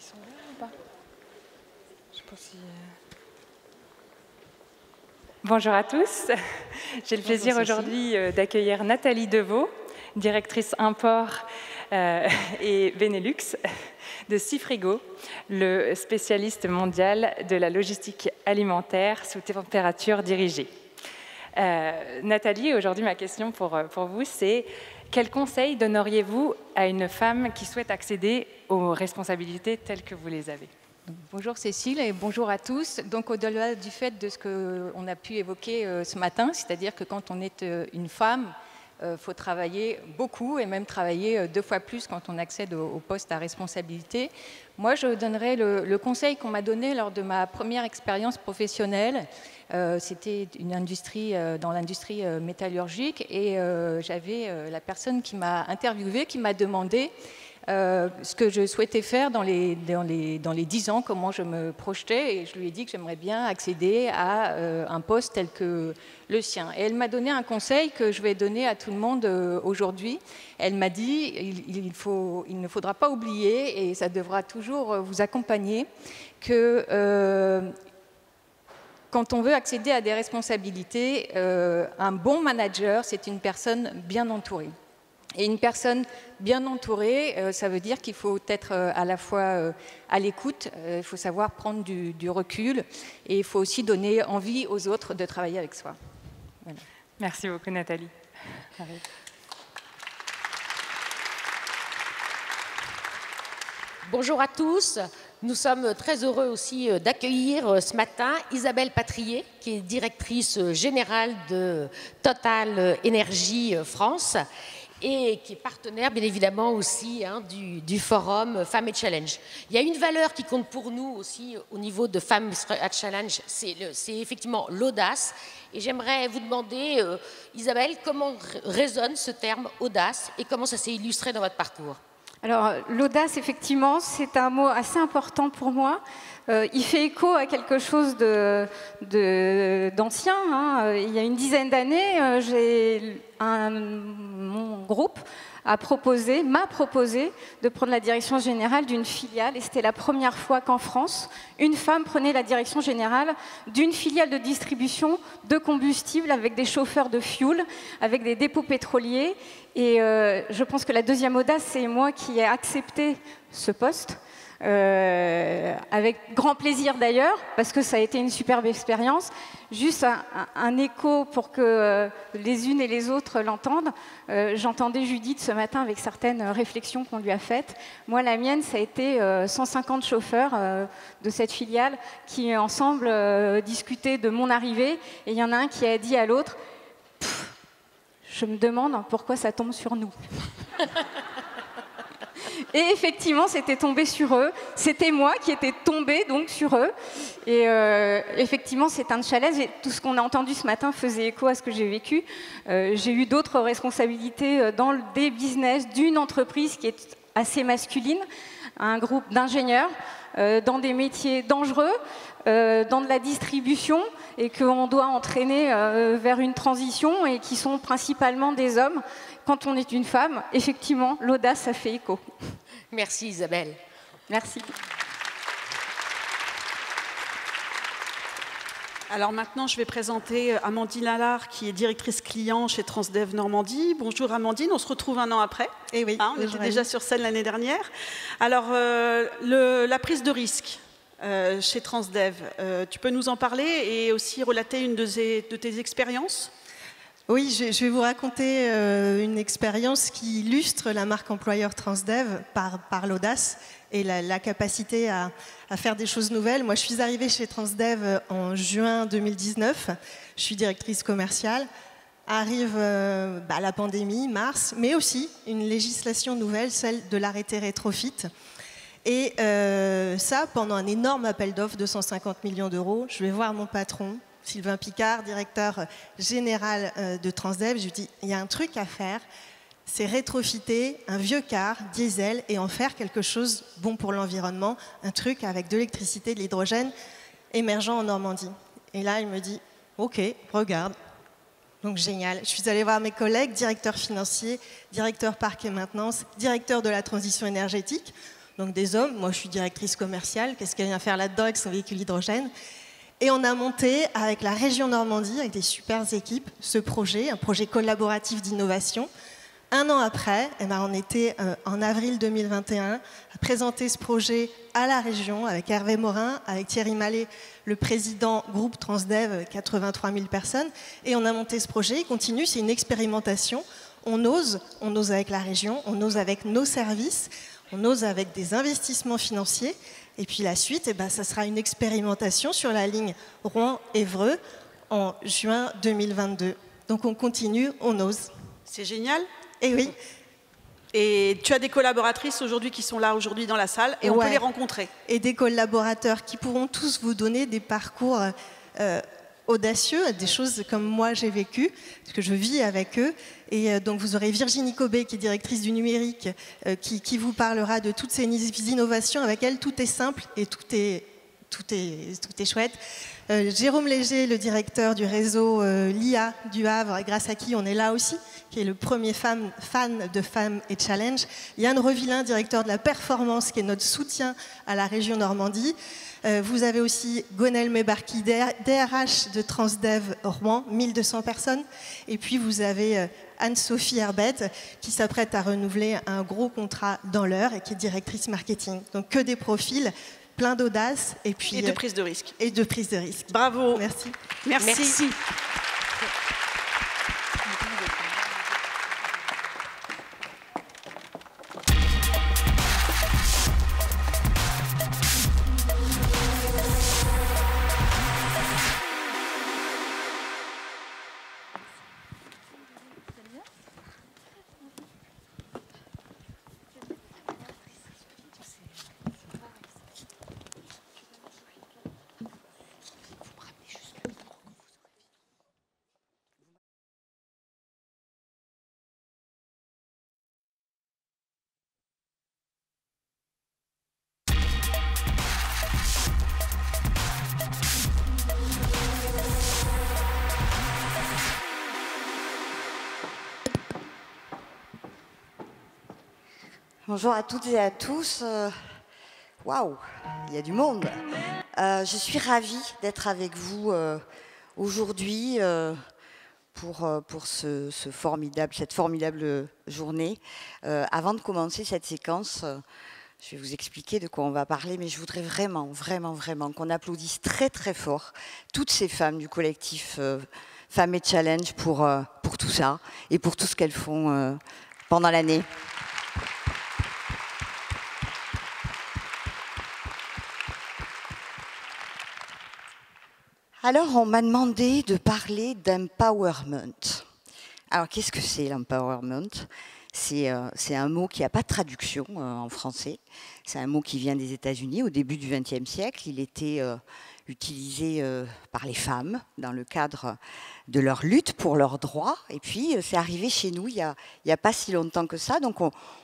sont là ou pas? Je sais pas si... Bonjour à tous. J'ai le plaisir aujourd'hui d'accueillir Nathalie Deveau, directrice import et Benelux de Cifrigo, le spécialiste mondial de la logistique alimentaire sous température dirigée. Nathalie, aujourd'hui ma question pour vous, c'est quel conseil donneriez-vous à une femme qui souhaite accéder aux responsabilités telles que vous les avez? Bonjour Cécile et bonjour à tous. Donc au-delà du fait de ce qu'on a pu évoquer ce matin, c'est-à-dire que quand on est une femme, faut travailler beaucoup et même travailler 2 fois plus quand on accède au poste à responsabilité. Moi, je donnerais le conseil qu'on m'a donné lors de ma première expérience professionnelle. C'était une industrie, dans l'industrie métallurgique et j'avais la personne qui m'a interviewée qui m'a demandé ce que je souhaitais faire dans les 10 ans, comment je me projetais, et je lui ai dit que j'aimerais bien accéder à un poste tel que le sien. Et elle m'a donné un conseil que je vais donner à tout le monde aujourd'hui. Elle m'a dit il ne faudra pas oublier, et ça devra toujours vous accompagner, que quand on veut accéder à des responsabilités, un bon manager, c'est une personne bien entourée. Et une personne bien entourée, ça veut dire qu'il faut être à la fois à l'écoute, il faut savoir prendre du recul et il faut aussi donner envie aux autres de travailler avec soi. Voilà. Merci beaucoup Nathalie. Bonjour à tous. Nous sommes très heureux aussi d'accueillir ce matin Isabelle Patrier, qui est directrice générale de Total Énergie France, et qui est partenaire, bien évidemment, aussi du forum Femmes et Challenge. Il y a une valeur qui compte pour nous aussi au niveau de Femmes et Challenge, c'est effectivement l'audace. Et j'aimerais vous demander, Isabelle, comment résonne ce terme audace et comment ça s'est illustré dans votre parcours? Alors, l'audace, effectivement, c'est un mot assez important pour moi. Il fait écho à quelque chose d'ancien. Il y a une dizaine d'années, mon groupe m'a proposé de prendre la direction générale d'une filiale. Et c'était la première fois qu'en France, une femme prenait la direction générale d'une filiale de distribution de combustible avec des chauffeurs de fuel, avec des dépôts pétroliers. Et je pense que la deuxième audace, c'est moi qui ai accepté ce poste. Avec grand plaisir d'ailleurs, parce que ça a été une superbe expérience. Juste un écho pour que les unes et les autres l'entendent. J'entendais Judith ce matin avec certaines réflexions qu'on lui a faites. Moi, la mienne, ça a été 150 chauffeurs de cette filiale qui ensemble discutaient de mon arrivée. Et il y en a un qui a dit à l'autre, je me demande pourquoi ça tombe sur nous. Et effectivement, c'était tombé sur eux. C'était moi qui étais tombée donc sur eux. Et effectivement, c'est un challenge. Et tout ce qu'on a entendu ce matin faisait écho à ce que j'ai vécu. J'ai eu d'autres responsabilités dans des business d'une entreprise qui est assez masculine, un groupe d'ingénieurs dans des métiers dangereux, dans de la distribution, et qu'on doit entraîner vers une transition, et qui sont principalement des hommes. Quand on est une femme, effectivement, l'audace, ça fait écho. Merci Isabelle. Merci. Alors maintenant, je vais présenter Amandine Allard, qui est directrice client chez Transdev Normandie. Bonjour Amandine, on se retrouve 1 an après. Eh oui, on était déjà sur scène l'année dernière. Alors, la prise de risque chez Transdev, tu peux nous en parler et aussi relater une de tes expériences ? Oui, je vais vous raconter une expérience qui illustre la marque employeur Transdev par l'audace et la capacité à faire des choses nouvelles. Moi, je suis arrivée chez Transdev en juin 2019. Je suis directrice commerciale. Arrive la pandémie, mars, mais aussi une législation nouvelle, celle de l'arrêté rétrofit. Et ça, pendant un énorme appel d'offres de 150 millions d'euros, je vais voir mon patron, Sylvain Picard, directeur général de Transdev. Je lui dis, il y a un truc à faire, c'est rétrofiter un vieux car diesel et en faire quelque chose bon pour l'environnement, un truc avec de l'électricité, de l'hydrogène émergent en Normandie. Et là, il me dit, ok, regarde. Donc génial. Je suis allée voir mes collègues, directeur financier, directeur parc et maintenance, directeur de la transition énergétique. donc des hommes. Moi, je suis directrice commerciale. Qu'est-ce qu'elle vient faire là-dedans avec son véhicule hydrogène? Et on a monté avec la région Normandie, avec des super équipes, ce projet, un projet collaboratif d'innovation. Un an après, eh ben, on était en avril 2021 à présenter ce projet à la région avec Hervé Morin, avec Thierry Mallet, le président groupe Transdev, 83 000 personnes. Et on a monté ce projet, il continue, c'est une expérimentation. On ose avec la région, on ose avec nos services, on ose avec des investissements financiers. Et puis la suite, eh ben, ça sera une expérimentation sur la ligne Rouen-Évreux en juin 2022. Donc on continue, on ose. C'est génial. Et oui. Et tu as des collaboratrices aujourd'hui qui sont là aujourd'hui dans la salle et on peut les rencontrer. Et des collaborateurs qui pourront tous vous donner des parcours audacieux, des choses comme moi j'ai vécu, parce que je vis avec eux. Et donc vous aurez Virginie Cobé, qui est directrice du numérique, qui vous parlera de toutes ces innovations. Avec elle, tout est simple et tout est chouette. Jérôme Léger, le directeur du réseau LIA du Havre, grâce à qui on est là aussi, qui est le premier fan de Femmes et Challenge. Yann Revillain, directeur de la performance, qui est notre soutien à la région Normandie. Vous avez aussi Gonel Mebarki, DRH de Transdev Rouen, 1200 personnes. Et puis vous avez Anne-Sophie Herbette, qui s'apprête à renouveler un gros contrat dans l'heure et qui est directrice marketing. Donc que des profils plein d'audace et puis et de prise de risque. Et de prise de risque. Bravo. Merci. Merci. Bonjour à toutes et à tous. Waouh, il y a du monde. Je suis ravie d'être avec vous aujourd'hui pour cette formidable journée. Avant de commencer cette séquence, je vais vous expliquer de quoi on va parler, mais je voudrais vraiment qu'on applaudisse très très fort toutes ces femmes du collectif Femmes et Challenge pour tout ça et pour tout ce qu'elles font pendant l'année. Alors, on m'a demandé de parler d'empowerment. Alors, qu'est-ce que c'est l'empowerment ? C'est un mot qui n'a pas de traduction en français. C'est un mot qui vient des États-Unis au début du XXe siècle. Il était utilisé par les femmes dans le cadre de leur lutte pour leurs droits. Et puis, c'est arrivé chez nous il n'y a pas si longtemps que ça. Donc,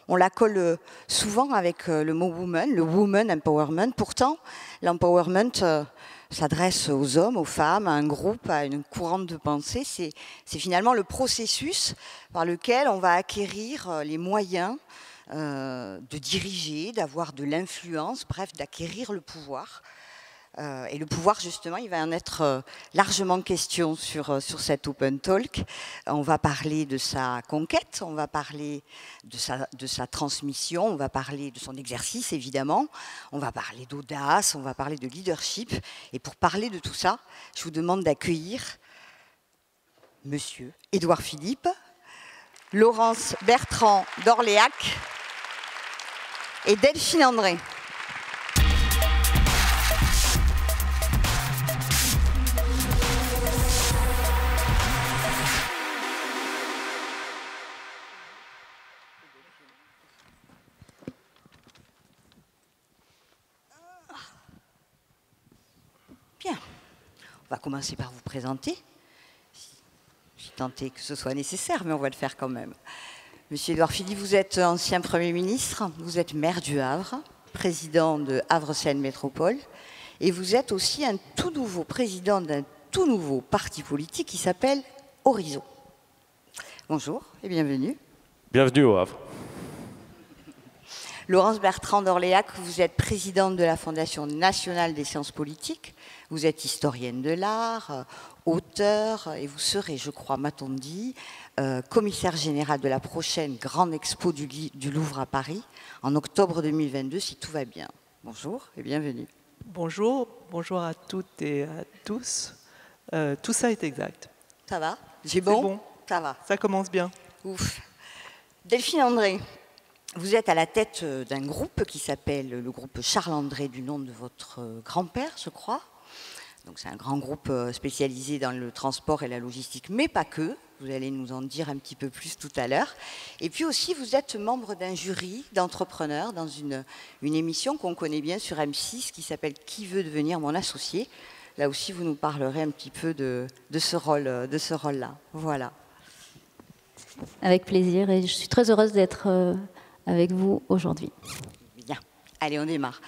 on la colle souvent avec le mot woman, le woman empowerment. Pourtant, l'empowerment s'adresse aux hommes, aux femmes, à un groupe, à une courante de pensée. C'est finalement le processus par lequel on va acquérir les moyens de diriger, d'avoir de l'influence, bref, d'acquérir le pouvoir. Et le pouvoir, justement, il va en être largement question sur cet Open Talk. On va parler de sa conquête, on va parler de sa transmission, on va parler de son exercice, évidemment. On va parler d'audace, on va parler de leadership. Et pour parler de tout ça, je vous demande d'accueillir Monsieur Édouard Philippe, Laurence Bertrand d'Orléac et Delphine André. Bien, on va commencer par vous présenter, si tant est que ce soit nécessaire, mais on va le faire quand même. Monsieur Édouard Philippe, vous êtes ancien Premier ministre, vous êtes maire du Havre, président de Havre-Seine Métropole, et vous êtes aussi un tout nouveau président d'un tout nouveau parti politique qui s'appelle Horizon. Bonjour et bienvenue. Bienvenue au Havre. Laurence Bertrand d'Orléac, vous êtes présidente de la Fondation nationale des sciences politiques, vous êtes historienne de l'art, auteure, et vous serez, je crois, m'a-t-on dit, commissaire général de la prochaine grande expo du Louvre à Paris, en octobre 2022, si tout va bien. Bonjour et bienvenue. Bonjour, bonjour à toutes et à tous. Tout ça est exact. Ça va? J'ai bon? Ça va. Ça commence bien. Ouf. Delphine André, vous êtes à la tête d'un groupe qui s'appelle le groupe Charles André, du nom de votre grand-père, je crois. Donc c'est un grand groupe spécialisé dans le transport et la logistique, mais pas que. Vous allez nous en dire un petit peu plus tout à l'heure. Et puis aussi, vous êtes membre d'un jury d'entrepreneurs dans une émission qu'on connaît bien sur M6 qui s'appelle « Qui veut devenir mon associé ?» Là aussi, vous nous parlerez un petit peu de ce rôle-là. Voilà. Avec plaisir, et je suis très heureuse d'être avec vous aujourd'hui. Bien. Allez, on démarre.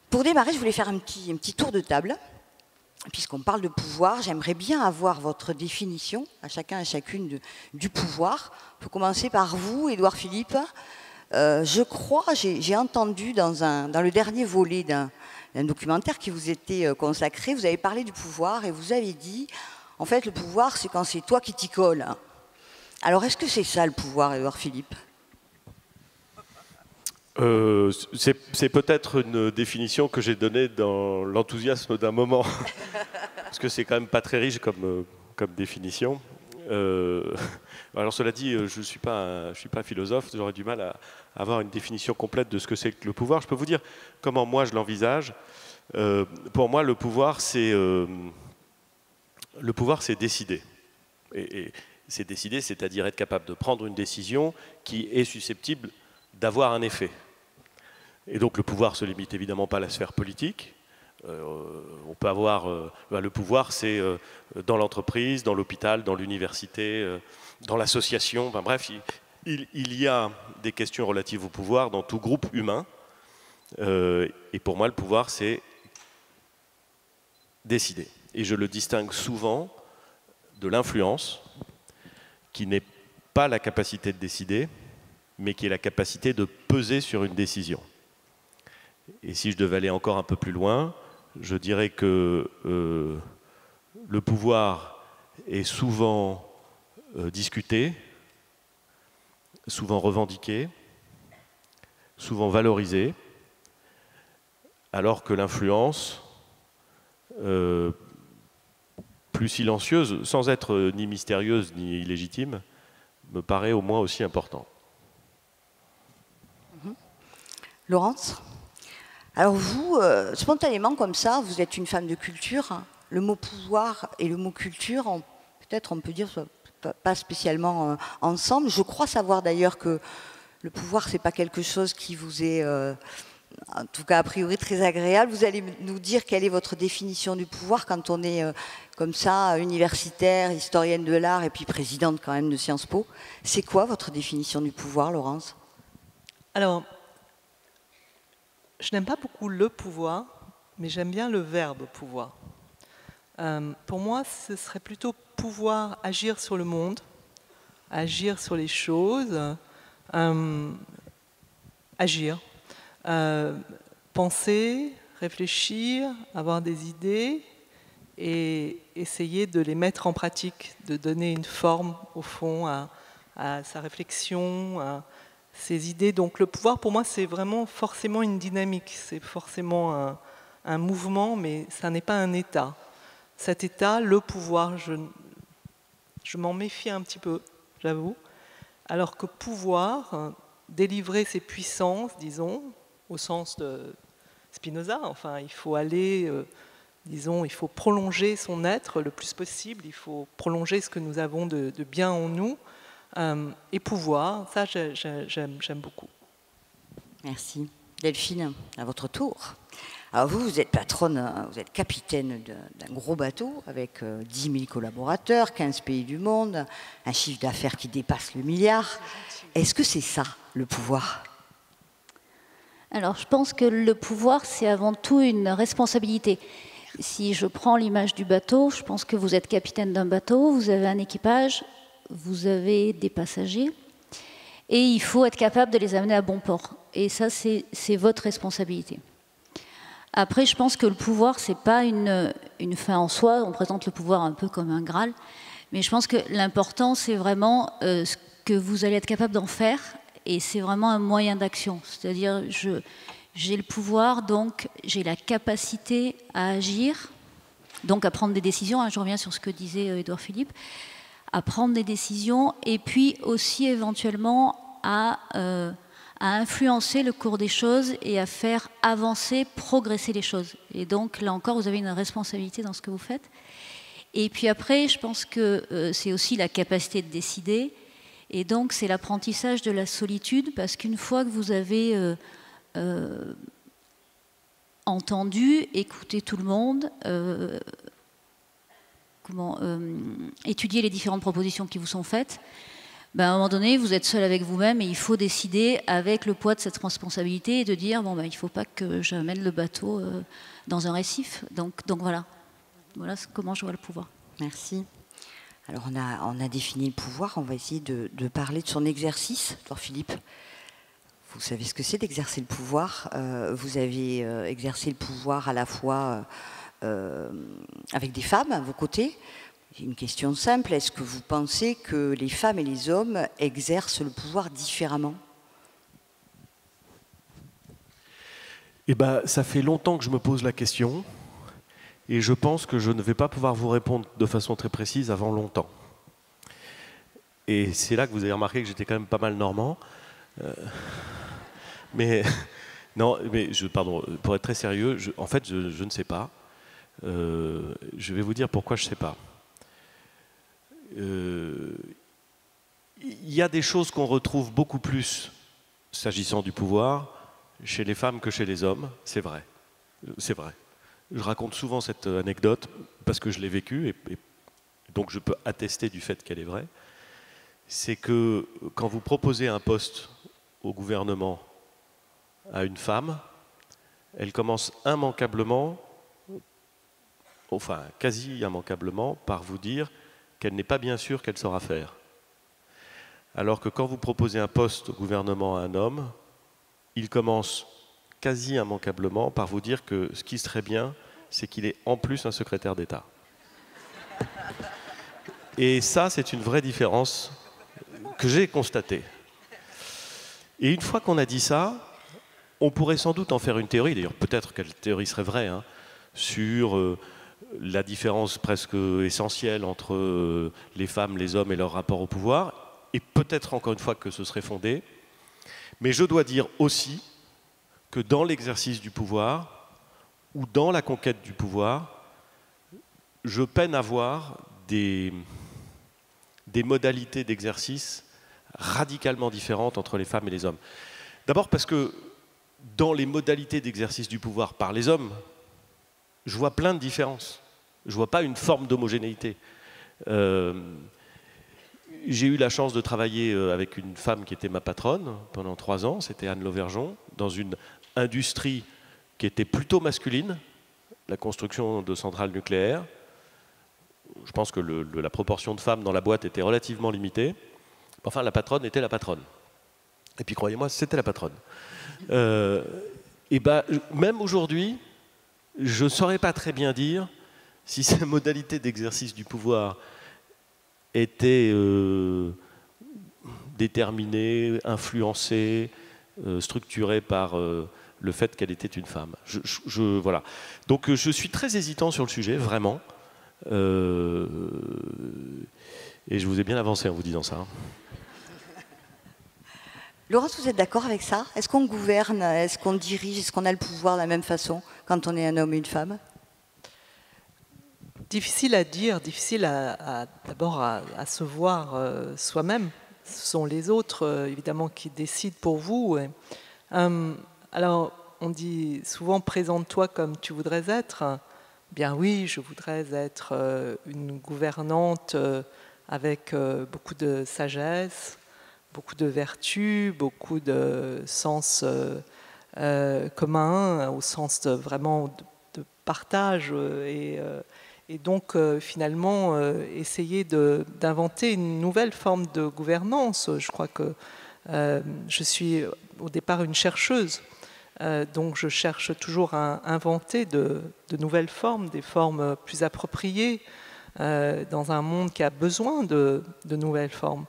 Pour démarrer, je voulais faire un petit tour de table. Puisqu'on parle de pouvoir, j'aimerais bien avoir votre définition, à chacun et chacune, du pouvoir. On peut commencer par vous, Édouard Philippe. Je crois, j'ai entendu dans le dernier volet d'un documentaire qui vous était consacré, vous avez parlé du pouvoir et vous avez dit, en fait, le pouvoir, c'est quand c'est toi qui t'y colles. Alors, est-ce que c'est ça le pouvoir, Édouard Philippe ? C'est peut-être une définition que j'ai donnée dans l'enthousiasme d'un moment, parce que c'est quand même pas très riche comme définition. Alors cela dit, je suis pas philosophe, j'aurais du mal à avoir une définition complète de ce que c'est que le pouvoir. Je peux vous dire comment moi je l'envisage. Pour moi, le pouvoir, c'est décider. Et c'est décider, c'est-à-dire être capable de prendre une décision qui est susceptible d'avoir un effet. Et donc le pouvoir se limite évidemment pas à la sphère politique. On peut avoir le pouvoir, c'est dans l'entreprise, dans l'hôpital, dans l'université, dans l'association. Enfin, bref, il y a des questions relatives au pouvoir dans tout groupe humain. Et pour moi, le pouvoir, c'est décider. Et je le distingue souvent de l'influence, qui n'est pas la capacité de décider, mais qui est la capacité de peser sur une décision. Et si je devais aller encore un peu plus loin, je dirais que le pouvoir est souvent discuté, souvent revendiqué, souvent valorisé, alors que l'influence, plus silencieuse, sans être ni mystérieuse ni illégitime, me paraît au moins aussi important. Laurence ? Alors vous, spontanément comme ça, vous êtes une femme de culture. Le mot pouvoir et le mot culture, peut-être on peut dire pas spécialement ensemble. Je crois savoir d'ailleurs que le pouvoir, c'est pas quelque chose qui vous est, en tout cas a priori, très agréable. Vous allez nous dire quelle est votre définition du pouvoir quand on est comme ça, universitaire, historienne de l'art et puis présidente quand même de Sciences Po. C'est quoi votre définition du pouvoir, Laurence ? Alors, je n'aime pas beaucoup le pouvoir, mais j'aime bien le verbe pouvoir. Pour moi, ce serait plutôt pouvoir agir sur le monde, agir sur les choses, agir, penser, réfléchir, avoir des idées et essayer de les mettre en pratique, de donner une forme au fond à sa réflexion, à ces idées. Donc le pouvoir, pour moi, c'est vraiment forcément une dynamique, c'est forcément un mouvement, mais ça n'est pas un état. Cet état, le pouvoir, je m'en méfie un petit peu, j'avoue. Alors que pouvoir, délivrer ses puissances, disons, au sens de Spinoza, enfin, il faut aller, disons, il faut prolonger son être le plus possible, il faut prolonger ce que nous avons de bien en nous. Et pouvoir, ça j'aime beaucoup. Merci. Delphine, à votre tour. Alors vous êtes patronne, vous êtes capitaine d'un gros bateau avec 10 000 collaborateurs, 15 pays du monde, un chiffre d'affaires qui dépasse le milliard. Est-ce que c'est ça, le pouvoir ? Alors je pense que le pouvoir, c'est avant tout une responsabilité. Si je prends l'image du bateau, je pense que vous êtes capitaine d'un bateau, vous avez un équipage, vous avez des passagers, et il faut être capable de les amener à bon port. Et ça, c'est votre responsabilité. Après, je pense que le pouvoir, ce n'est pas une fin en soi. On présente le pouvoir un peu comme un Graal. Mais je pense que l'important, c'est vraiment ce que vous allez être capable d'en faire. Et c'est vraiment un moyen d'action. C'est-à-dire, j'ai le pouvoir, donc j'ai la capacité à agir, donc à prendre des décisions. Je reviens sur ce que disait Édouard Philippe. À prendre des décisions et puis aussi éventuellement à influencer le cours des choses et à faire avancer, progresser les choses. Et donc là encore, vous avez une responsabilité dans ce que vous faites. Et puis après, je pense que c'est aussi la capacité de décider. Et donc c'est l'apprentissage de la solitude, parce qu'une fois que vous avez entendu, écouté tout le monde, étudier les différentes propositions qui vous sont faites, à un moment donné, vous êtes seul avec vous-même et il faut décider avec le poids de cette responsabilité et de dire bon, il ne faut pas que j'amène le bateau dans un récif. Donc voilà comment je vois le pouvoir. Merci. Alors on a défini le pouvoir, on va essayer de parler de son exercice. Alors Philippe, vous savez ce que c'est d'exercer le pouvoir. Vous avez exercé le pouvoir à la fois avec des femmes à vos côtés. Une question simple, est-ce que vous pensez que les femmes et les hommes exercent le pouvoir différemment? Ça fait longtemps que je me pose la question et je pense que je ne vais pas pouvoir vous répondre de façon très précise avant longtemps. Et c'est là que vous avez remarqué que j'étais quand même pas mal normand. Pardon, pour être très sérieux, en fait, je ne sais pas. Je vais vous dire pourquoi je ne sais pas. Il y a des choses qu'on retrouve beaucoup plus, s'agissant du pouvoir, chez les femmes que chez les hommes, c'est vrai. C'est vrai. Je raconte souvent cette anecdote parce que je l'ai vécue et donc je peux attester du fait qu'elle est vraie. C'est que quand vous proposez un poste au gouvernement à une femme, elle commence immanquablement, enfin quasi immanquablement, par vous dire qu'elle n'est pas bien sûre qu'elle saura faire. Alors que quand vous proposez un poste au gouvernement à un homme, il commence quasi immanquablement par vous dire que ce qui serait bien, c'est qu'il ait en plus un secrétaire d'État. Et ça, c'est une vraie différence que j'ai constatée. Et une fois qu'on a dit ça, on pourrait sans doute en faire une théorie, d'ailleurs peut-être que la théorie serait vraie, sur la différence presque essentielle entre les femmes, les hommes et leur rapport au pouvoir, et peut-être encore une fois que ce serait fondé. Mais je dois dire aussi que dans l'exercice du pouvoir, ou dans la conquête du pouvoir, je peine à voir des modalités d'exercice radicalement différentes entre les femmes et les hommes. D'abord parce que dans les modalités d'exercice du pouvoir par les hommes, je vois plein de différences. Je ne vois pas une forme d'homogénéité. J'ai eu la chance de travailler avec une femme qui était ma patronne pendant 3 ans, c'était Anne Lauvergeon, dans une industrie qui était plutôt masculine, la construction de centrales nucléaires. Je pense que la proportion de femmes dans la boîte était relativement limitée. Enfin, la patronne était la patronne. Et puis, croyez-moi, c'était la patronne. Même aujourd'hui, je ne saurais pas très bien dire si ces modalités d'exercice du pouvoir étaient déterminées, influencées, structurées par le fait qu'elle était une femme. Voilà. Donc je suis très hésitant sur le sujet, vraiment. Et je vous ai bien avancé en vous disant ça. Laurence, vous êtes d'accord avec ça? Est-ce qu'on gouverne, est-ce qu'on dirige, est-ce qu'on a le pouvoir de la même façon quand on est un homme et une femme? Difficile à dire, difficile d'abord à se voir soi-même. Ce sont les autres, évidemment, qui décident pour vous. Alors, on dit souvent, présente-toi comme tu voudrais être. Bien oui, je voudrais être une gouvernante avec beaucoup de sagesse, beaucoup de vertus, beaucoup de sens commun, au sens vraiment de partage et donc finalement essayer d'inventer une nouvelle forme de gouvernance. Je crois que Je suis au départ une chercheuse, donc je cherche toujours à inventer de nouvelles formes, des formes plus appropriées dans un monde qui a besoin de nouvelles formes.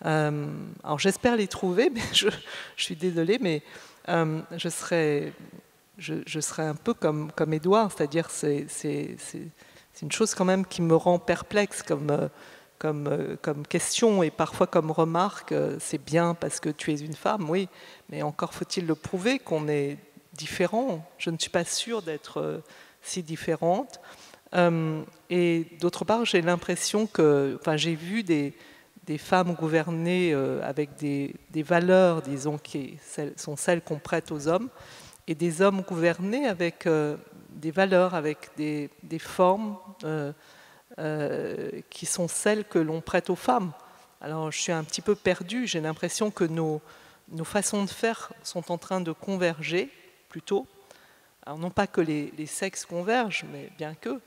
Alors j'espère les trouver, mais je suis désolée, mais je serais un peu comme Édouard, c'est-à-dire c'est une chose quand même qui me rend perplexe comme question et parfois comme remarque. C'est bien parce que tu es une femme, oui, mais encore faut-il le prouver qu'on est différent. Je ne suis pas sûre d'être si différente. Et d'autre part, j'ai l'impression que, j'ai vu des femmes gouverner avec des valeurs, disons, qui sont celles qu'on prête aux hommes, et des hommes gouvernés avec des valeurs, avec des formes qui sont celles que l'on prête aux femmes. Alors je suis un petit peu perdue, j'ai l'impression que nos façons de faire sont en train de converger plutôt. Alors non pas que les sexes convergent, mais bien que,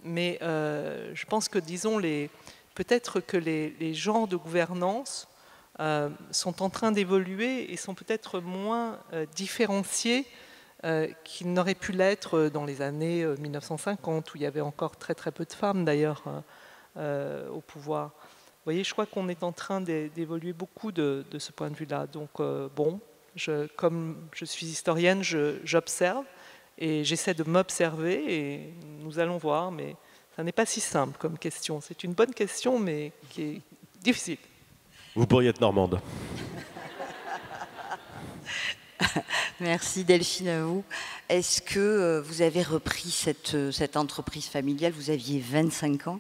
mais je pense que, disons, peut-être que les genres de gouvernance sont en train d'évoluer et sont peut-être moins différenciés qu'ils n'auraient pu l'être dans les années 1950, où il y avait encore très très peu de femmes d'ailleurs au pouvoir. Vous voyez, je crois qu'on est en train d'évoluer beaucoup de ce point de vue-là. Donc bon, comme je suis historienne, j'observe et j'essaie de m'observer et nous allons voir, mais ça n'est pas si simple comme question. C'est une bonne question, mais qui est difficile. Vous pourriez être normande. Merci Delphine, à vous. Est-ce que vous avez repris cette entreprise familiale? Vous aviez 25 ans.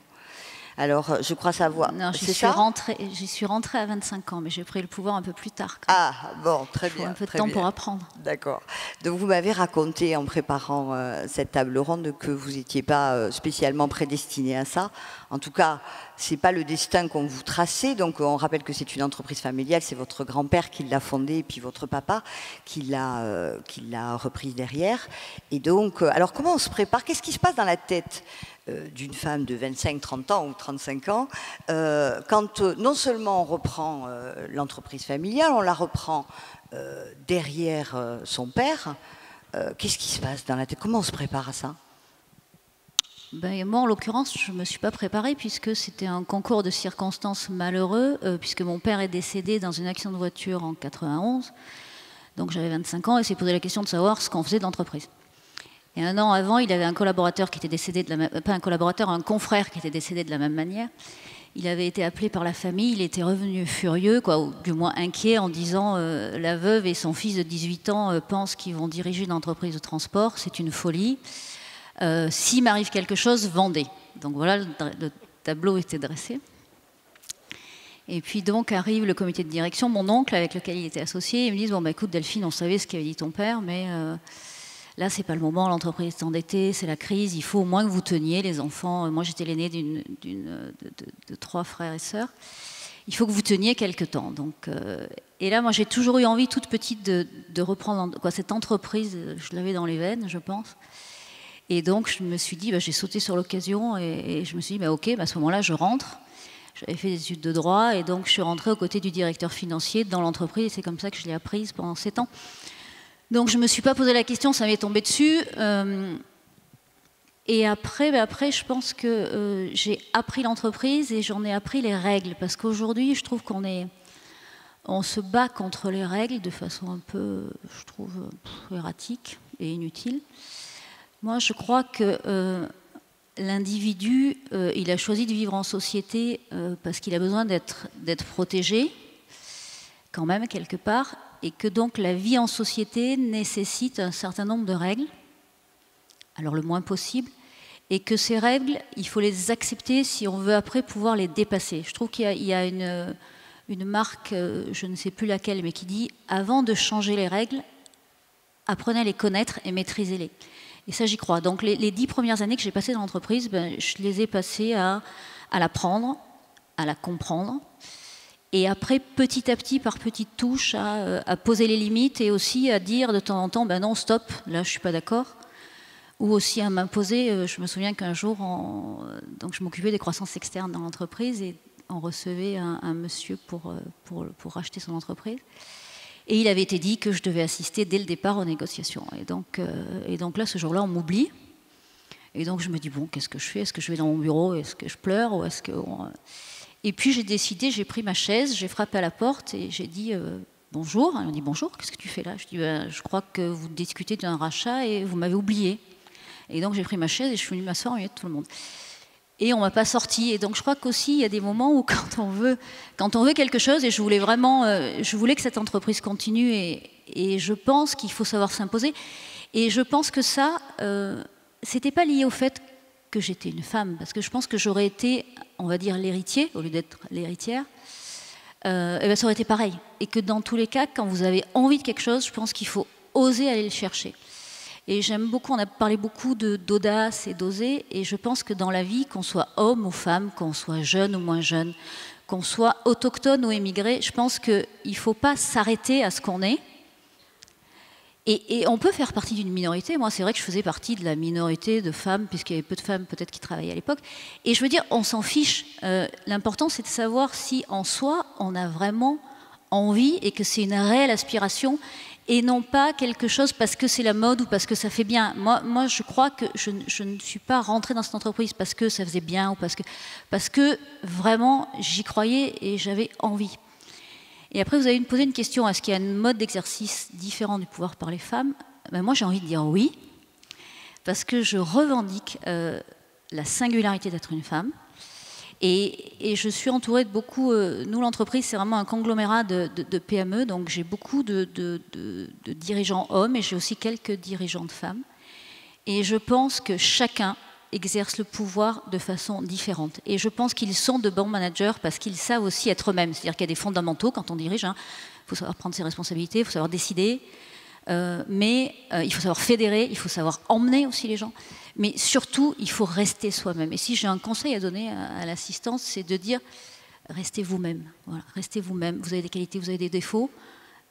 Alors, je crois savoir... Non, j'y suis rentrée à 25 ans, mais j'ai pris le pouvoir un peu plus tard. Ah, bon, très bien. Il faut un peu de temps pour apprendre. D'accord. Donc, vous m'avez raconté, en préparant cette table ronde, que vous n'étiez pas spécialement prédestiné à ça. En tout cas, ce n'est pas le destin qu'on vous traçait. Donc, on rappelle que c'est une entreprise familiale. C'est votre grand-père qui l'a fondée, et puis votre papa qui l'a reprise derrière. Et donc, alors, comment on se prépare? Qu'est-ce qui se passe dans la tête d'une femme de 25, 30 ans ou 35 ans, quand non seulement on reprend l'entreprise familiale, on la reprend derrière son père, qu'est-ce qui se passe dans la tête? Comment on se prépare à ça? Moi, en l'occurrence, je ne me suis pas préparée puisque c'était un concours de circonstances malheureux, puisque mon père est décédé dans une accident de voiture en 91, donc j'avais 25 ans et s'est posé la question de savoir ce qu'on faisait de l'entreprise. Et un an avant, il avait un collaborateur qui était décédé de la même... Pas un collaborateur, un confrère qui était décédé de la même manière. Il avait été appelé par la famille, il était revenu furieux, ou du moins inquiet, en disant la veuve et son fils de 18 ans pensent qu'ils vont diriger une entreprise de transport, c'est une folie. S'il m'arrive quelque chose, vendez. Donc voilà, le tableau était dressé. Et puis donc arrive le comité de direction, mon oncle avec lequel il était associé, ils me disent bon écoute Delphine, on savait ce qu'avait dit ton père, mais là, c'est pas le moment, l'entreprise est endettée, c'est la crise, il faut au moins que vous teniez, les enfants. Moi, j'étais l'aîné de 3 frères et sœurs. Il faut que vous teniez quelque temps. Donc, et là, moi, j'ai toujours eu envie, toute petite, de reprendre cette entreprise. Je l'avais dans les veines, je pense. Et donc, je me suis dit, j'ai sauté sur l'occasion et je me suis dit, ok, à ce moment-là, je rentre. J'avais fait des études de droit et donc je suis rentrée aux côtés du directeur financier dans l'entreprise. Et c'est comme ça que je l'ai apprise pendant 7 ans. Donc je ne me suis pas posé la question, ça m'est tombé dessus. Et après, je pense que j'ai appris l'entreprise et j'en ai appris les règles. Parce qu'aujourd'hui, je trouve on se bat contre les règles de façon un peu, je trouve, erratique et inutile. Moi, je crois que l'individu, il a choisi de vivre en société parce qu'il a besoin d'être protégé, quand même, quelque part. Et que donc la vie en société nécessite un certain nombre de règles, alors le moins possible, et que ces règles, il faut les accepter si on veut après pouvoir les dépasser. Je trouve qu'il y a une marque, je ne sais plus laquelle, mais qui dit « avant de changer les règles, apprenez à les connaître et maîtrisez-les ». Et ça, j'y crois. Donc les 10 premières années que j'ai passées dans l'entreprise, je les ai passées à l'apprendre, à la comprendre, et après, petit à petit, par petites touches, à poser les limites et aussi à dire de temps en temps, non, stop, là, je ne suis pas d'accord. Ou aussi à m'imposer. Je me souviens qu'un jour, donc je m'occupais des croissances externes dans l'entreprise et on recevait un monsieur pour racheter son entreprise. Et il avait été dit que je devais assister dès le départ aux négociations. Et donc là, ce jour-là, on m'oublie. Et donc je me dis, bon, qu'est-ce que je fais? Est-ce que je vais dans mon bureau? Est-ce que je pleure ou est-ce que... Et puis j'ai décidé, j'ai pris ma chaise, j'ai frappé à la porte et j'ai dit bonjour. Et on dit bonjour, qu'est-ce que tu fais là? Je dis, je crois que vous discutez d'un rachat et vous m'avez oublié. Et donc j'ai pris ma chaise et je suis venue m'asseoir au milieu de tout le monde. Et on ne m'a pas sorti. Et donc je crois qu'aussi il y a des moments où quand on veut quelque chose, et je voulais vraiment, je voulais que cette entreprise continue, et je pense qu'il faut savoir s'imposer. Et je pense que ça, c'était pas lié au fait que j'étais une femme, parce que je pense que j'aurais été, on va dire, l'héritier au lieu d'être l'héritière. Et ben ça aurait été pareil. Et que dans tous les cas, quand vous avez envie de quelque chose, je pense qu'il faut oser aller le chercher. Et j'aime beaucoup, on a parlé beaucoup d'audace et d'oser, et je pense que dans la vie, qu'on soit homme ou femme, qu'on soit jeune ou moins jeune, qu'on soit autochtone ou émigré, je pense qu'il ne faut pas s'arrêter à ce qu'on est. Et on peut faire partie d'une minorité. Moi, c'est vrai que je faisais partie de la minorité de femmes, puisqu'il y avait peu de femmes peut-être qui travaillaient à l'époque. Et je veux dire, on s'en fiche. L'important, c'est de savoir si en soi, on a vraiment envie et que c'est une réelle aspiration, et non pas quelque chose parce que c'est la mode ou parce que ça fait bien. Moi je crois que je ne suis pas rentrée dans cette entreprise parce que ça faisait bien ou parce que vraiment j'y croyais et j'avais envie. Et après, vous avez posé une question, est-ce qu'il y a un mode d'exercice différent du pouvoir par les femmes? Ben moi, j'ai envie de dire oui, parce que je revendique la singularité d'être une femme. Et je suis entourée de beaucoup... nous, l'entreprise, c'est vraiment un conglomérat de PME, donc j'ai beaucoup de dirigeants hommes et j'ai aussi quelques dirigeantes femmes. Et je pense que chacun exerce le pouvoir de façon différente. Et je pense qu'ils sont de bons managers parce qu'ils savent aussi être eux-mêmes. C'est-à-dire qu'il y a des fondamentaux quand on dirige. Il faut savoir prendre ses responsabilités, il faut savoir décider, mais il faut savoir fédérer, il faut savoir emmener aussi les gens. Mais surtout, il faut rester soi-même. Et si j'ai un conseil à donner à l'assistance, c'est de dire restez vous-même. Voilà, restez vous-même. Vous avez des qualités, vous avez des défauts,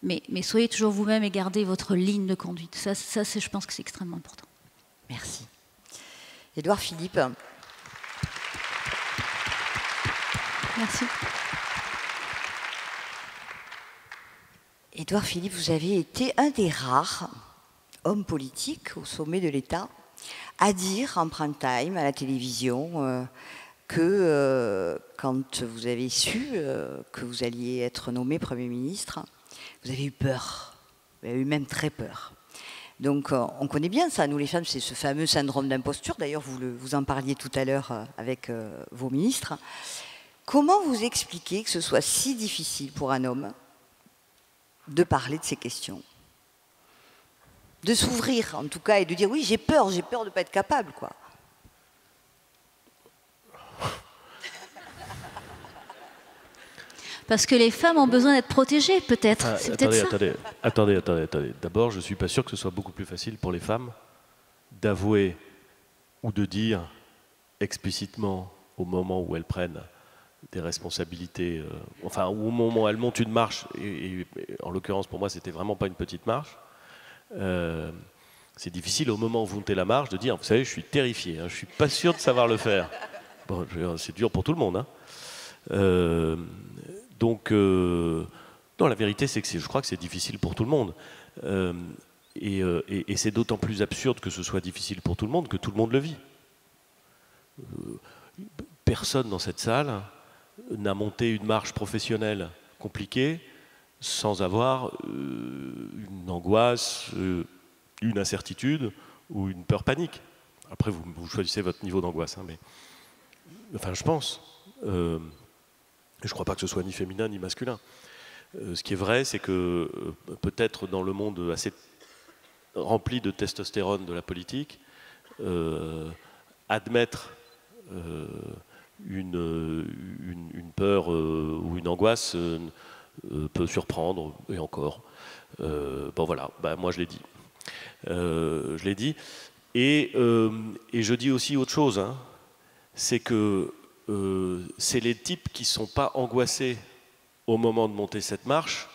mais soyez toujours vous-même et gardez votre ligne de conduite. Ça je pense que c'est extrêmement important. Merci. Édouard Philippe. Merci. Édouard Philippe, vous avez été un des rares hommes politiques au sommet de l'État à dire en prime time à la télévision que quand vous avez su que vous alliez être nommé Premier ministre, vous avez eu peur, vous avez eu même très peur. Donc on connaît bien ça, nous les femmes, c'est ce fameux syndrome d'imposture, d'ailleurs vous en parliez tout à l'heure avec vos ministres. Comment vous expliquez que ce soit si difficile pour un homme de parler de ces questions? De s'ouvrir, en tout cas, et de dire oui, j'ai peur de ne pas être capable, quoi. Parce que les femmes ont besoin d'être protégées, peut-être. Ah, c'est peut-être ça. Attendez. D'abord, je ne suis pas sûr que ce soit beaucoup plus facile pour les femmes d'avouer ou de dire explicitement au moment où elles prennent des responsabilités, enfin, au moment où elles montent une marche, et en l'occurrence, pour moi, c'était vraiment pas une petite marche. C'est difficile au moment où vous montez la marche de dire, vous savez, je suis terrifié, je suis pas sûr de savoir le faire. Bon, c'est dur pour tout le monde. Donc, non, la vérité, c'est que je crois que c'est difficile pour tout le monde. Et c'est d'autant plus absurde que ce soit difficile pour tout le monde que tout le monde le vit. Personne dans cette salle n'a monté une marche professionnelle compliquée sans avoir une angoisse, une incertitude ou une peur panique. Après, vous choisissez votre niveau d'angoisse, mais enfin, je pense. Je ne crois pas que ce soit ni féminin ni masculin. Ce qui est vrai, c'est que peut-être dans le monde assez rempli de testostérone de la politique, admettre une peur ou une angoisse peut surprendre, et encore. Bon voilà, moi je l'ai dit. Je l'ai dit. Et je dis aussi autre chose, c'est que c'est les types qui ne sont pas angoissés au moment de monter cette marche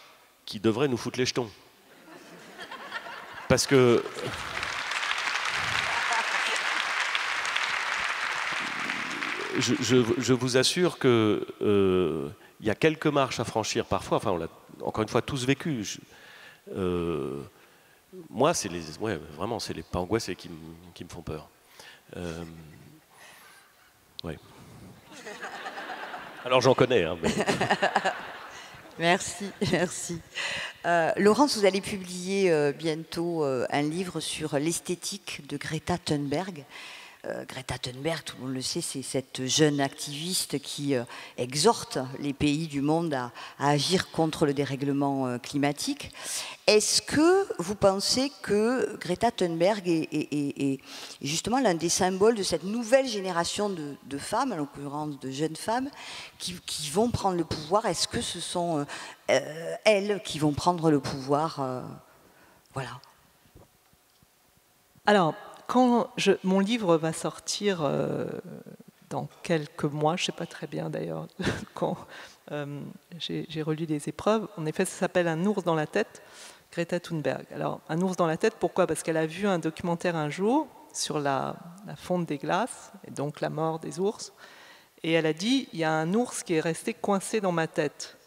qui devraient nous foutre les jetons. Parce que... je vous assure que il y a quelques marches à franchir parfois. Enfin, on l'a encore une fois tous vécu. Moi, c'est vraiment, c'est les pas angoissés qui me font peur. Ouais. Alors j'en connais. Hein, mais... Merci, merci. Laurence, vous allez publier bientôt un livre sur l'esthétique de Greta Thunberg. Greta Thunberg, tout le monde le sait, c'est cette jeune activiste qui exhorte les pays du monde à agir contre le dérèglement climatique. Est-ce que vous pensez que Greta Thunberg est justement l'un des symboles de cette nouvelle génération de femmes, en l'occurrence de jeunes femmes, qui vont prendre le pouvoir? Est-ce que ce sont elles qui vont prendre le pouvoir Voilà. Alors, quand mon livre va sortir dans quelques mois, je ne sais pas très bien d'ailleurs, quand j'ai relu les épreuves, en effet, ça s'appelle Un ours dans la tête, Greta Thunberg. Alors, un ours dans la tête, pourquoi? Parce qu'elle a vu un documentaire un jour sur la fonte des glaces, et donc la mort des ours, et elle a dit, il y a un ours qui est resté coincé dans ma tête.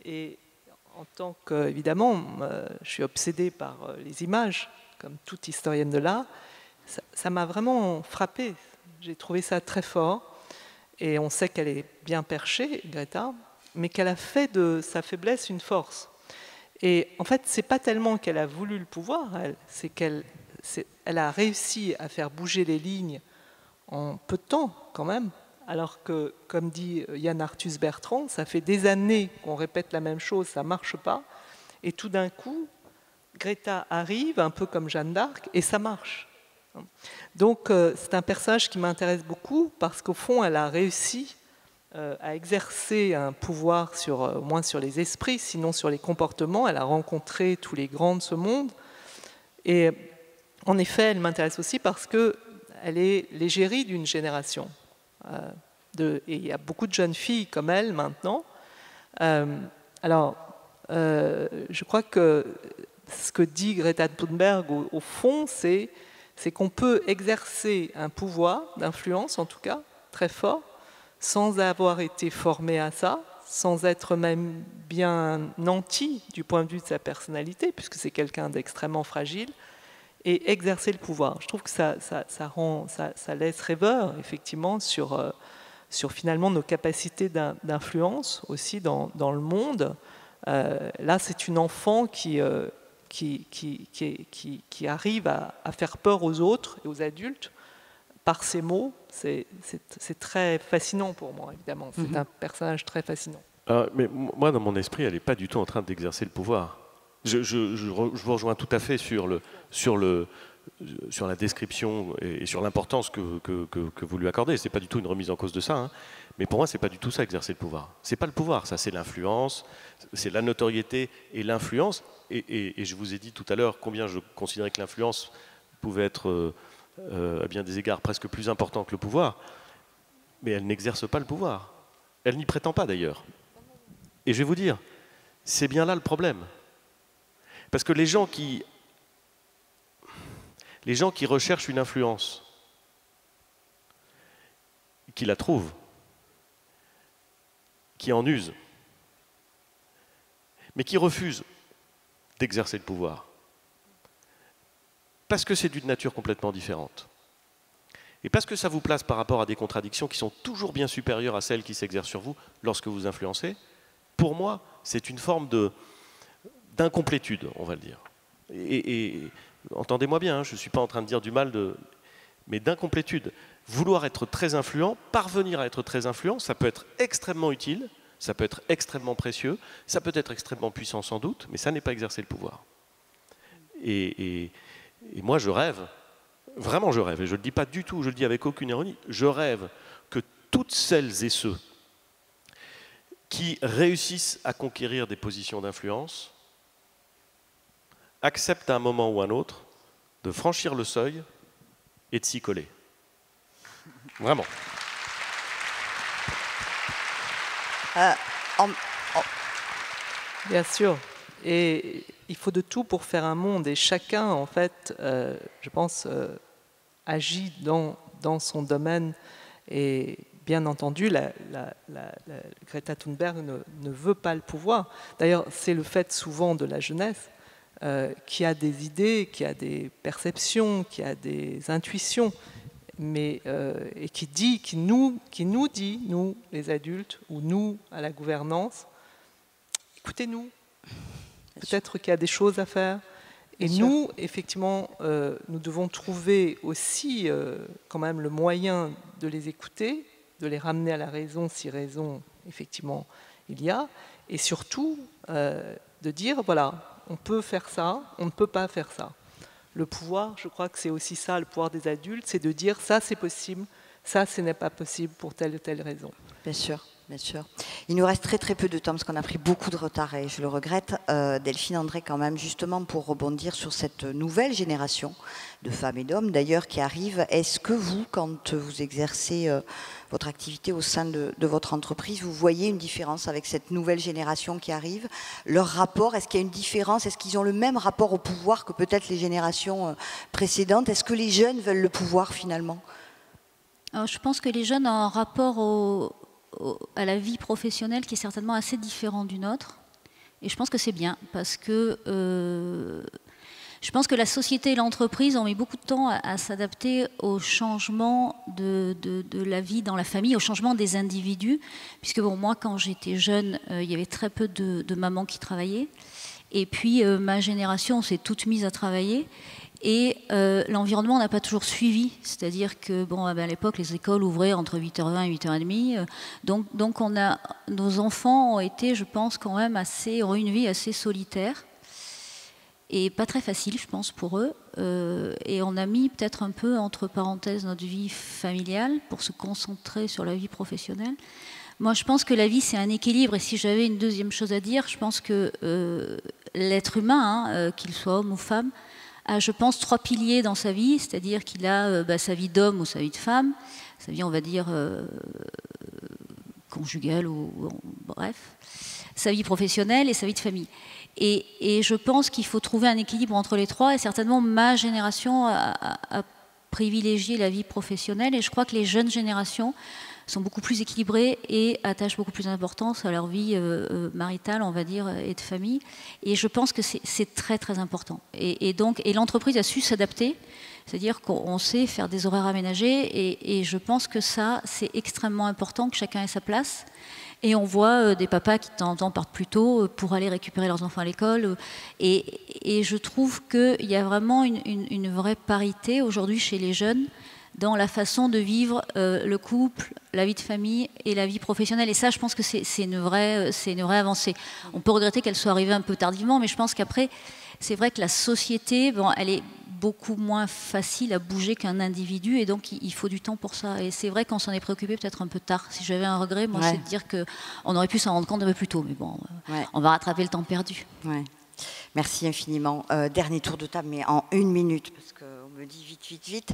Et en tant que, évidemment, je suis obsédée par les images, comme toute historienne de l'art. Ça m'a vraiment frappée. J'ai trouvé ça très fort. Et on sait qu'elle est bien perchée, Greta, mais qu'elle a fait de sa faiblesse une force. Et en fait, ce n'est pas tellement qu'elle a voulu le pouvoir, c'est qu'elle a réussi à faire bouger les lignes en peu de temps, quand même. Alors que, comme dit Yann Arthus Bertrand, ça fait des années qu'on répète la même chose, ça ne marche pas. Et tout d'un coup, Greta arrive, un peu comme Jeanne d'Arc, et ça marche. Donc c'est un personnage qui m'intéresse beaucoup parce qu'au fond elle a réussi à exercer un pouvoir au moins sur les esprits, sinon sur les comportements. Elle a rencontré tous les grands de ce monde et en effet elle m'intéresse aussi parce qu'elle est l'égérie d'une génération et il y a beaucoup de jeunes filles comme elle maintenant. Alors je crois que ce que dit Greta Thunberg au fond c'est qu'on peut exercer un pouvoir d'influence, en tout cas, très fort, sans avoir été formé à ça, sans être même bien nanti du point de vue de sa personnalité, puisque c'est quelqu'un d'extrêmement fragile, et exercer le pouvoir. Je trouve que ça laisse rêveur, effectivement, sur finalement nos capacités d'influence aussi dans le monde. Là, c'est une enfant qui arrive à faire peur aux autres et aux adultes par ses mots. C'est très fascinant pour moi, évidemment. C'est un personnage très fascinant. Mais moi, dans mon esprit, elle n'est pas du tout en train d'exercer le pouvoir. Je vous rejoins tout à fait sur la description et sur l'importance que vous lui accordez. Ce n'est pas du tout une remise en cause de ça. Hein. Mais pour moi, ce n'est pas du tout ça, exercer le pouvoir. Ce n'est pas le pouvoir, ça, c'est l'influence, c'est la notoriété et l'influence. Et je vous ai dit tout à l'heure combien je considérais que l'influence pouvait être, à bien des égards, presque plus important que le pouvoir. Mais elle n'exerce pas le pouvoir. Elle n'y prétend pas, d'ailleurs. Et je vais vous dire, c'est bien là le problème. Parce que les gens qui recherchent une influence, qui la trouvent, qui en usent, mais qui refusent d'exercer le pouvoir, parce que c'est d'une nature complètement différente. Et parce que ça vous place par rapport à des contradictions qui sont toujours bien supérieures à celles qui s'exercent sur vous lorsque vous influencez, pour moi, c'est une forme d'incomplétude, on va le dire. Et entendez-moi bien, hein, je ne suis pas en train de dire du mal, mais d'incomplétude. Vouloir être très influent, parvenir à être très influent, ça peut être extrêmement utile, ça peut être extrêmement précieux, ça peut être extrêmement puissant sans doute, mais ça n'est pas exercer le pouvoir. Et moi je rêve, vraiment je rêve, et je ne le dis pas du tout, je le dis avec aucune ironie, je rêve que toutes celles et ceux qui réussissent à conquérir des positions d'influence acceptent à un moment ou à un autre de franchir le seuil et de s'y coller. Vraiment. Bien sûr. Et il faut de tout pour faire un monde. Et chacun, en fait, je pense, agit dans son domaine et bien entendu, Greta Thunberg ne veut pas le pouvoir. D'ailleurs, c'est le fait souvent de la jeunesse qui a des idées, qui a des perceptions, qui a des intuitions, mais, et qui nous dit, nous les adultes, ou nous à la gouvernance, écoutez-nous, peut-être qu'il y a des choses à faire. Et nous, effectivement, nous devons trouver aussi quand même le moyen de les écouter, de les ramener à la raison si raison, effectivement, il y a, et surtout de dire, voilà, on peut faire ça, on ne peut pas faire ça. Le pouvoir, je crois que c'est aussi ça, le pouvoir des adultes, c'est de dire, ça c'est possible, ça ce n'est pas possible pour telle ou telle raison. Bien sûr. Bien sûr. Il nous reste très peu de temps parce qu'on a pris beaucoup de retard et je le regrette. Delphine André, quand même, justement pour rebondir sur cette nouvelle génération de femmes et d'hommes d'ailleurs qui arrivent, est-ce que vous, quand vous exercez votre activité au sein de votre entreprise, vous voyez une différence avec cette nouvelle génération qui arrive? Leur rapport, est-ce qu'il y a une différence? Est-ce qu'ils ont le même rapport au pouvoir que peut-être les générations précédentes? Est-ce que les jeunes veulent le pouvoir finalement? Alors, je pense que les jeunes ont un rapport à la vie professionnelle qui est certainement assez différent du nôtre. Et je pense que c'est bien, parce que je pense que la société et l'entreprise ont mis beaucoup de temps à s'adapter au changement de la vie dans la famille, au changement des individus. Puisque bon, moi, quand j'étais jeune, il y avait très peu de mamans qui travaillaient. Et puis, ma génération s'est toute mise à travailler. Et l'environnement n'a pas toujours suivi, c'est-à-dire que bon, à l'époque, les écoles ouvraient entre 8h20 et 8h30. Donc nos enfants ont été, je pense, quand même ont eu une vie assez solitaire et pas très facile, je pense, pour eux. Et on a mis peut-être un peu entre parenthèses notre vie familiale pour se concentrer sur la vie professionnelle. Moi, je pense que la vie, c'est un équilibre. Et si j'avais une deuxième chose à dire, je pense que l'être humain, qu'il soit homme ou femme, a, je pense, 3 piliers dans sa vie, c'est-à-dire qu'il a sa vie d'homme ou sa vie de femme, sa vie, on va dire, conjugale, bref, sa vie professionnelle et sa vie de famille. Et je pense qu'il faut trouver un équilibre entre les trois, et certainement ma génération a privilégié la vie professionnelle, et je crois que les jeunes générations sont beaucoup plus équilibrées et attachent beaucoup plus d'importance à leur vie maritale, on va dire, et de famille. Et je pense que c'est très très important. Et l'entreprise a su s'adapter, c'est-à-dire qu'on sait faire des horaires aménagés, et je pense que ça, c'est extrêmement important que chacun ait sa place. Et on voit des papas qui de temps en temps partent plus tôt pour aller récupérer leurs enfants à l'école. Et je trouve qu'il y a vraiment une vraie parité aujourd'hui chez les jeunes dans la façon de vivre le couple, la vie de famille et la vie professionnelle. Et ça, je pense que c'est une vraie avancée. On peut regretter qu'elle soit arrivée un peu tardivement, mais je pense qu'après, c'est vrai que la société, bon, elle est beaucoup moins facile à bouger qu'un individu, et donc il faut du temps pour ça. Et c'est vrai qu'on s'en est préoccupé peut-être un peu tard. Si j'avais un regret, moi, c'est de dire qu'on aurait pu s'en rendre compte un peu plus tôt. Mais bon, on va rattraper le temps perdu. Ouais. Merci infiniment. Dernier tour de table, mais en 1 minute, parce qu'on me dit vite.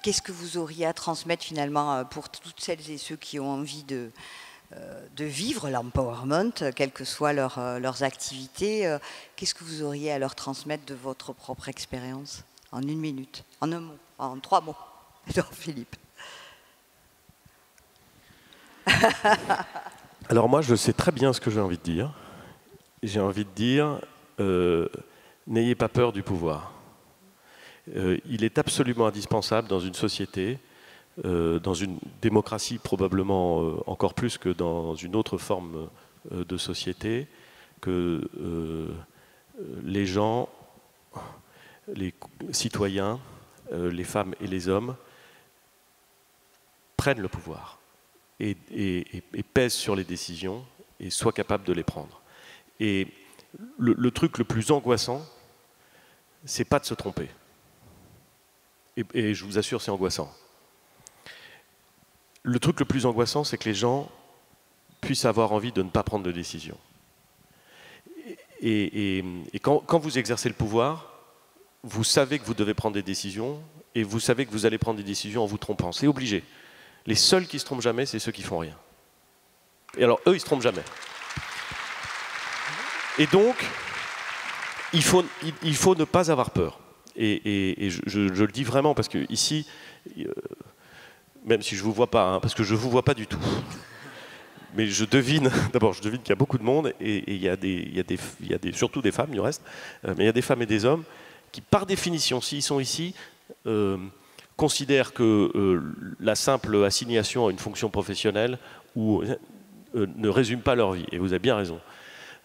Qu'est-ce que vous auriez à transmettre finalement pour toutes celles et ceux qui ont envie de vivre l'empowerment, quelles que soient leurs activités? Qu'est-ce que vous auriez à leur transmettre de votre propre expérience? En 1 minute, en 1 mot, en 3 mots. Philippe. Alors moi, je sais très bien ce que j'ai envie de dire. J'ai envie de dire, n'ayez pas peur du pouvoir. Il est absolument indispensable dans une société, dans une démocratie probablement encore plus que dans une autre forme de société, que les gens, les citoyens, les femmes et les hommes prennent le pouvoir et pèsent sur les décisions et soient capables de les prendre. Et le truc le plus angoissant, c'est pas de se tromper. Et je vous assure, c'est angoissant. Le truc le plus angoissant, c'est que les gens puissent avoir envie de ne pas prendre de décision. Et quand vous exercez le pouvoir, vous savez que vous devez prendre des décisions, et vous savez que vous allez prendre des décisions en vous trompant. C'est obligé. Les seuls qui se trompent jamais, c'est ceux qui font rien. Et alors, eux, ils se trompent jamais. Et donc, il faut ne pas avoir peur. Et je le dis vraiment parce que ici, même si je ne vous vois pas, hein, parce que je ne vous vois pas du tout. Mais je devine, d'abord, je devine qu'il y a beaucoup de monde, et il y a surtout des femmes, du reste, mais il y a des femmes et des hommes qui, par définition, s'ils sont ici, considèrent que la simple assignation à une fonction professionnelle ne résume pas leur vie. Et vous avez bien raison.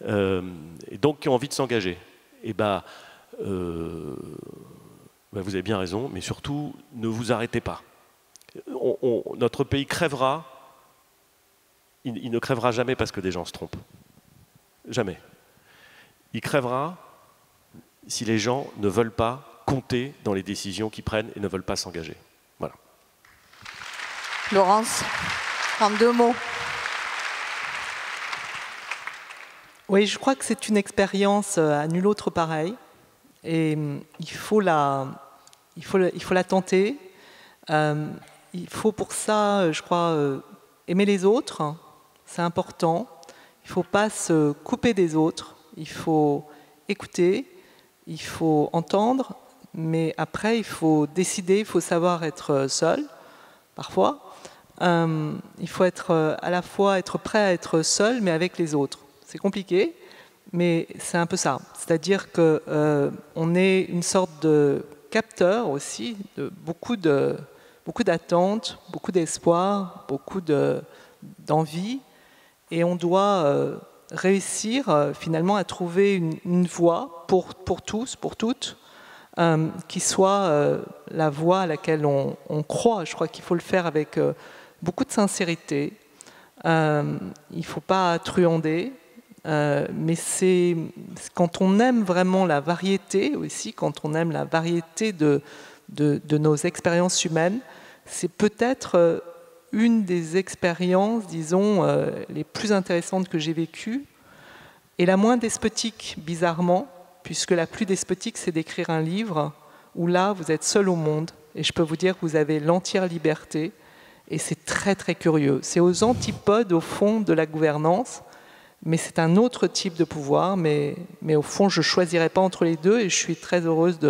Et donc, qui ont envie de s'engager. Et vous avez bien raison, mais surtout, ne vous arrêtez pas. Notre pays crèvera. Il ne crèvera jamais parce que des gens se trompent. Jamais. Il crèvera si les gens ne veulent pas compter dans les décisions qu'ils prennent et ne veulent pas s'engager. Voilà. Laurence, en 2 mots. Oui, je crois que c'est une expérience à nul autre pareille. Et il faut la tenter. Il faut pour ça, je crois, aimer les autres. C'est important. Il ne faut pas se couper des autres. Il faut écouter. Il faut entendre. Mais après, il faut décider. Il faut savoir être seul, parfois. Il faut à la fois être prêt à être seul, mais avec les autres. C'est compliqué, mais c'est un peu ça. C'est-à-dire qu'on est une sorte de capteur aussi de beaucoup d'attentes, beaucoup d'espoir, beaucoup d'envie, et on doit réussir finalement à trouver une voie pour tous, pour toutes, qui soit la voie à laquelle on croit. Je crois qu'il faut le faire avec beaucoup de sincérité. Il ne faut pas truander. Mais c'est quand on aime vraiment la variété aussi, quand on aime la variété de nos expériences humaines, c'est peut-être une des expériences, disons, les plus intéressantes que j'ai vécues, et la moins despotique, bizarrement, puisque la plus despotique, c'est d'écrire un livre où là, vous êtes seul au monde, et je peux vous dire que vous avez l'entière liberté, et c'est très très curieux. C'est aux antipodes, au fond, de la gouvernance. Mais c'est un autre type de pouvoir, mais au fond, je ne choisirais pas entre les deux, et je suis très heureuse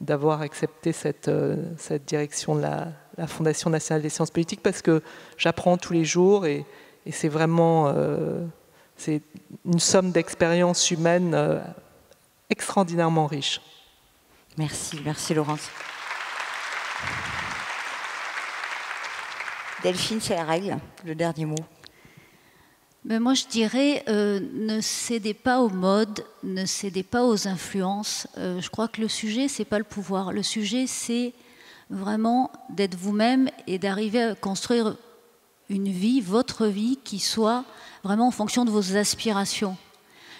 d'avoir accepté cette direction de la Fondation nationale des sciences politiques, parce que j'apprends tous les jours, et c'est vraiment c'est une somme d'expériences humaines extraordinairement riche. Merci Laurence. Delphine, c'est la règle, le dernier mot. Mais moi, je dirais, ne cédez pas aux modes, ne cédez pas aux influences. Je crois que le sujet, c'est pas le pouvoir. Le sujet, c'est vraiment d'être vous-même et d'arriver à construire une vie, votre vie, qui soit vraiment en fonction de vos aspirations.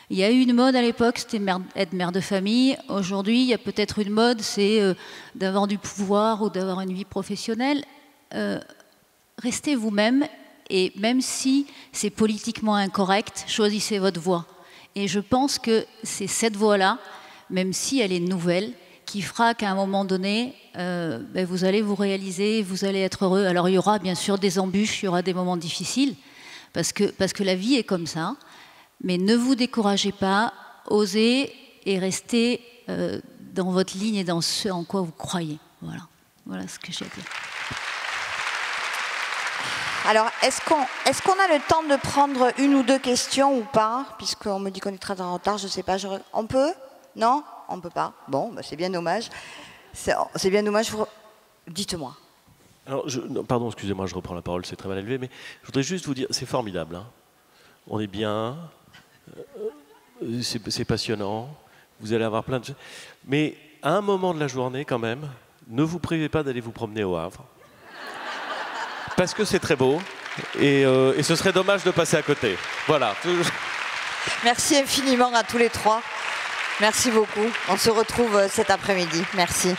Il y a eu une mode à l'époque, c'était être mère de famille. Aujourd'hui, il y a peut-être une mode, c'est d'avoir du pouvoir ou d'avoir une vie professionnelle. Restez vous-même. Et même si c'est politiquement incorrect, choisissez votre voie. Et je pense que c'est cette voie-là, même si elle est nouvelle, qui fera qu'à un moment donné, vous allez vous réaliser, vous allez être heureux. Alors il y aura bien sûr des embûches, il y aura des moments difficiles, parce que la vie est comme ça. Mais ne vous découragez pas, osez et restez dans votre ligne et dans ce en quoi vous croyez. Voilà ce que j'ai à dire. Alors, est-ce qu'on a le temps de prendre 1 ou 2 questions ou pas? Puisqu'on me dit qu'on est très en retard, je ne sais pas. On peut? Non? On ne peut pas. Bon, c'est bien dommage. C'est bien dommage. Dites-moi. Alors, pardon, excusez-moi, je reprends la parole, c'est très mal élevé, mais je voudrais juste vous dire, c'est formidable. Hein. On est bien, c'est passionnant, vous allez avoir plein de choses. Mais à un moment de la journée, quand même, ne vous privez pas d'aller vous promener au Havre. Parce que c'est très beau, et ce serait dommage de passer à côté. Voilà. Merci infiniment à tous les 3. Merci beaucoup. On se retrouve cet après-midi. Merci.